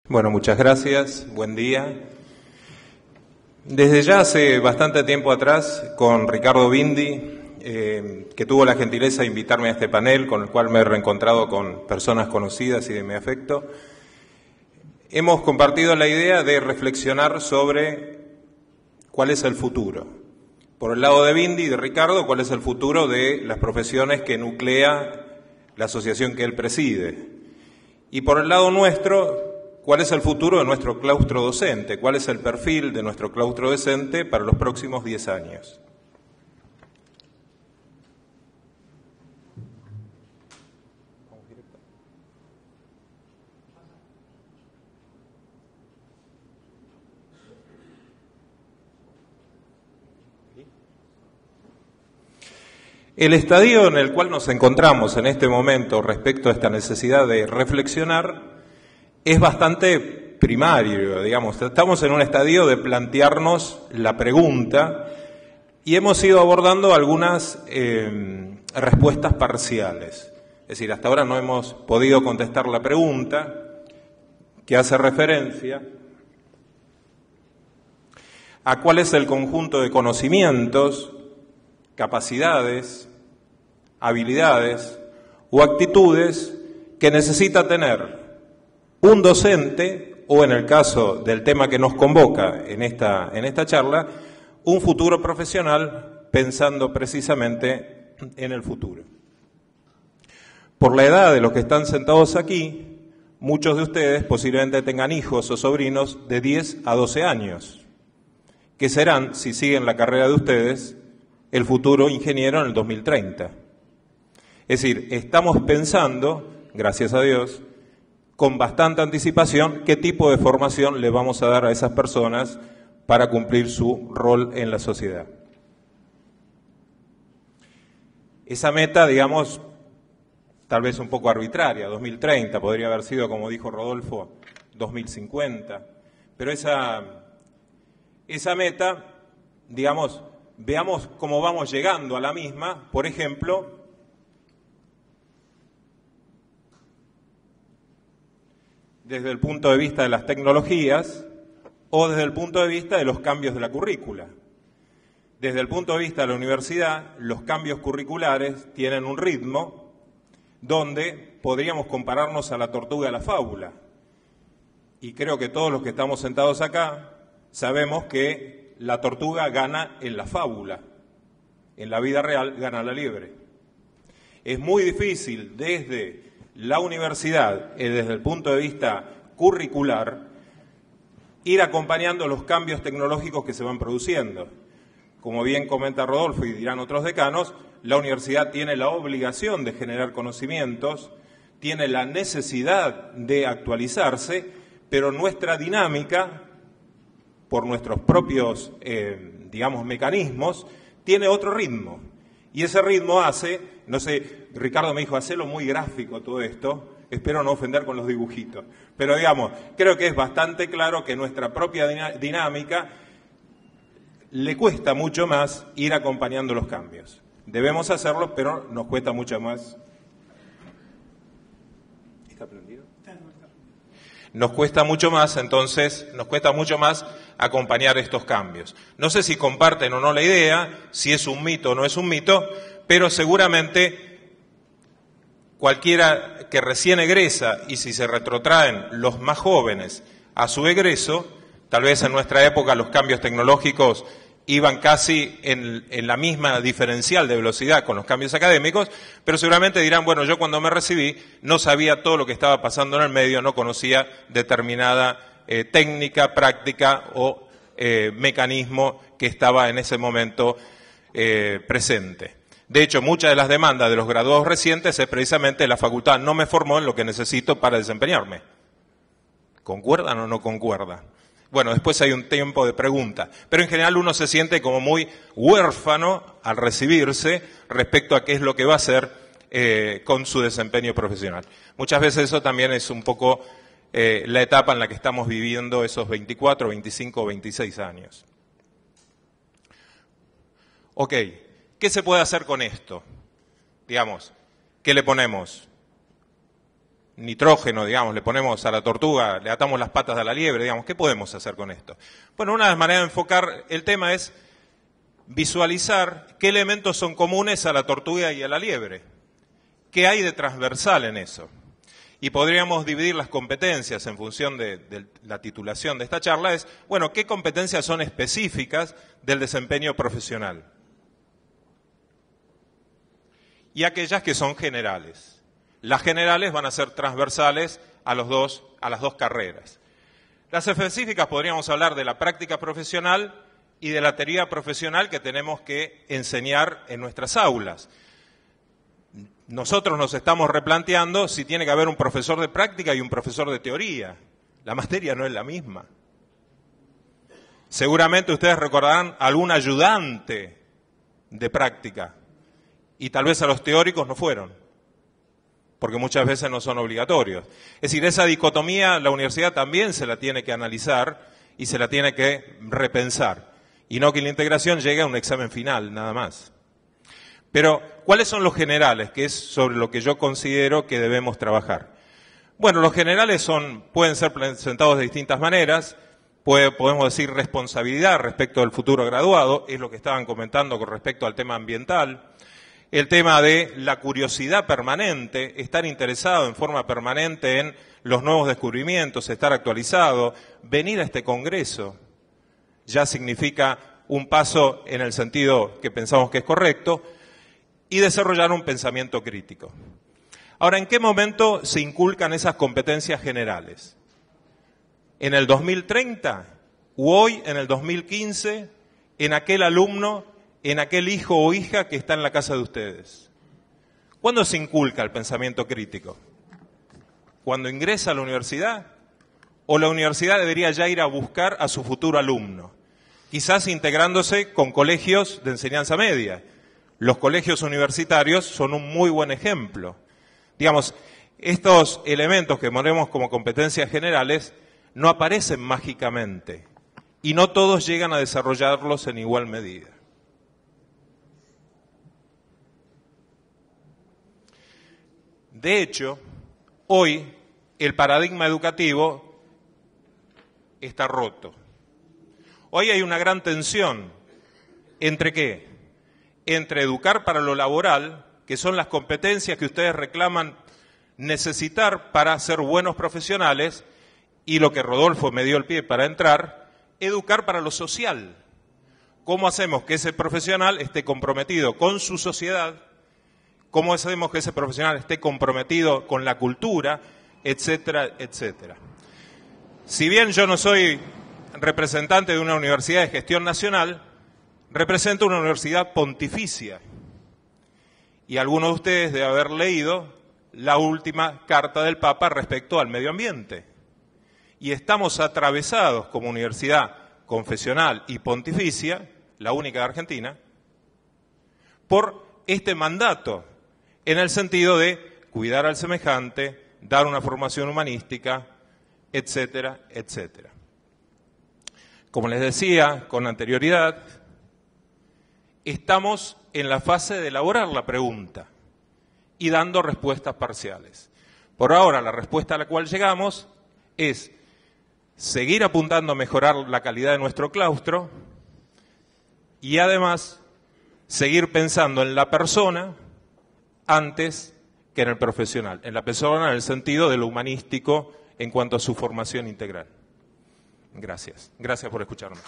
Bueno, muchas gracias. Buen día. Desde ya hace bastante tiempo atrás, con Ricardo Bindi, que tuvo la gentileza de invitarme a este panel, con el cual me he reencontrado con personas conocidas y de mi afecto, hemos compartido la idea de reflexionar sobre cuál es el futuro. Por el lado de Bindi y de Ricardo, cuál es el futuro de las profesiones que nuclea la asociación que él preside. Y por el lado nuestro, ¿cuál es el futuro de nuestro claustro docente? ¿Cuál es el perfil de nuestro claustro docente para los próximos 10 años? El estadio en el cual nos encontramos en este momento respecto a esta necesidad de reflexionar es bastante primario, digamos. Estamos en un estadio de plantearnos la pregunta y hemos ido abordando algunas respuestas parciales. Es decir, hasta ahora no hemos podido contestar la pregunta que hace referencia a cuál es el conjunto de conocimientos, capacidades, habilidades o actitudes que necesita tener un docente, o en el caso del tema que nos convoca en esta charla, un futuro profesional pensando precisamente en el futuro. Por la edad de los que están sentados aquí, muchos de ustedes posiblemente tengan hijos o sobrinos de 10 a 12 años, que serán, si siguen la carrera de ustedes, el futuro ingeniero en el 2030. Es decir, estamos pensando, gracias a Dios, con bastante anticipación, qué tipo de formación le vamos a dar a esas personas para cumplir su rol en la sociedad. Esa meta, digamos, tal vez un poco arbitraria, 2030, podría haber sido, como dijo Rodolfo, 2050, pero esa meta, digamos, veamos cómo vamos llegando a la misma, por ejemplo, desde el punto de vista de las tecnologías o desde el punto de vista de los cambios de la currícula. Desde el punto de vista de la universidad, los cambios curriculares tienen un ritmo donde podríamos compararnos a la tortuga de la fábula. Y creo que todos los que estamos sentados acá sabemos que la tortuga gana en la fábula, en la vida real gana la liebre. Es muy difícil desde la universidad, desde el punto de vista curricular, ir acompañando los cambios tecnológicos que se van produciendo. Como bien comenta Rodolfo y dirán otros decanos, la universidad tiene la obligación de generar conocimientos, tiene la necesidad de actualizarse, pero nuestra dinámica, por nuestros propios, mecanismos, tiene otro ritmo. Y ese ritmo hace, no sé, Ricardo me dijo, hacelo muy gráfico todo esto, espero no ofender con los dibujitos, pero digamos, creo que es bastante claro que nuestra propia dinámica le cuesta mucho más ir acompañando los cambios. Debemos hacerlo, pero nos cuesta mucho más. ¿Está prendido? Nos cuesta mucho más, entonces, acompañar estos cambios. No sé si comparten o no la idea, si es un mito o no es un mito, pero seguramente cualquiera que recién egresa, y si se retrotraen los más jóvenes a su egreso, tal vez en nuestra época los cambios tecnológicos iban casi en la misma diferencial de velocidad con los cambios académicos, pero seguramente dirán, bueno, yo cuando me recibí no sabía todo lo que estaba pasando en el medio, no conocía determinada técnica, práctica o mecanismo que estaba en ese momento presente. De hecho, muchas de las demandas de los graduados recientes es precisamente la facultad no me formó en lo que necesito para desempeñarme. ¿Concuerdan o no concuerdan? Bueno, después hay un tiempo de pregunta, pero en general uno se siente como muy huérfano al recibirse respecto a qué es lo que va a hacer con su desempeño profesional. Muchas veces eso también es un poco la etapa en la que estamos viviendo esos 24, 25, 26 años. Ok, ¿qué se puede hacer con esto? Digamos, ¿qué le ponemos? nitrógeno, digamos, le ponemos a la tortuga, le atamos las patas a la liebre, digamos, ¿qué podemos hacer con esto? Bueno, una de las maneras de enfocar el tema es visualizar qué elementos son comunes a la tortuga y a la liebre. ¿Qué hay de transversal en eso? Y podríamos dividir las competencias en función de la titulación de esta charla, es, bueno, ¿qué competencias son específicas del desempeño profesional? Y aquellas que son generales. Las generales van a ser transversales a las dos carreras. Las específicas podríamos hablar de la práctica profesional y de la teoría profesional que tenemos que enseñar en nuestras aulas. Nosotros nos estamos replanteando si tiene que haber un profesor de práctica y un profesor de teoría. La materia no es la misma. Seguramente ustedes recordarán algún ayudante de práctica y tal vez a los teóricos no fueron, porque muchas veces no son obligatorios. Es decir, esa dicotomía la universidad también se la tiene que analizar y se la tiene que repensar. Y no que la integración llegue a un examen final, nada más. Pero, ¿cuáles son los generales? Que es sobre lo que yo considero que debemos trabajar. Bueno, los generales pueden ser presentados de distintas maneras. Podemos decir responsabilidad respecto del futuro graduado, es lo que estaban comentando con respecto al tema ambiental. El tema de la curiosidad permanente, estar interesado en forma permanente en los nuevos descubrimientos, estar actualizado, venir a este congreso, ya significa un paso en el sentido que pensamos que es correcto, y desarrollar un pensamiento crítico. Ahora, ¿en qué momento se inculcan esas competencias generales? ¿En el 2030? ¿O hoy, en el 2015, en aquel alumno, en aquel hijo o hija que está en la casa de ustedes? ¿Cuándo se inculca el pensamiento crítico? ¿Cuando ingresa a la universidad? ¿O la universidad debería ya ir a buscar a su futuro alumno? Quizás integrándose con colegios de enseñanza media. Los colegios universitarios son un muy buen ejemplo. Digamos, estos elementos que ponemos como competencias generales no aparecen mágicamente y no todos llegan a desarrollarlos en igual medida. De hecho, hoy el paradigma educativo está roto. Hoy hay una gran tensión entre ¿qué? Entre educar para lo laboral, que son las competencias que ustedes reclaman necesitar para ser buenos profesionales, y lo que Rodolfo me dio el pie para entrar, educar para lo social. ¿Cómo hacemos que ese profesional esté comprometido con su sociedad? ¿Cómo hacemos que ese profesional esté comprometido con la cultura? Etcétera, etcétera. Si bien yo no soy representante de una universidad de gestión nacional, represento una universidad pontificia. Y algunos de ustedes deben haber leído la última carta del Papa respecto al medio ambiente. Y estamos atravesados como universidad confesional y pontificia, la única de Argentina, por este mandato, en el sentido de cuidar al semejante, dar una formación humanística, etcétera, etcétera. Como les decía con anterioridad, estamos en la fase de elaborar la pregunta y dando respuestas parciales. Por ahora, la respuesta a la cual llegamos es seguir apuntando a mejorar la calidad de nuestro claustro y además seguir pensando en la persona antes que en el profesional, en la persona en el sentido de lo humanístico en cuanto a su formación integral. Gracias. Gracias por escucharme.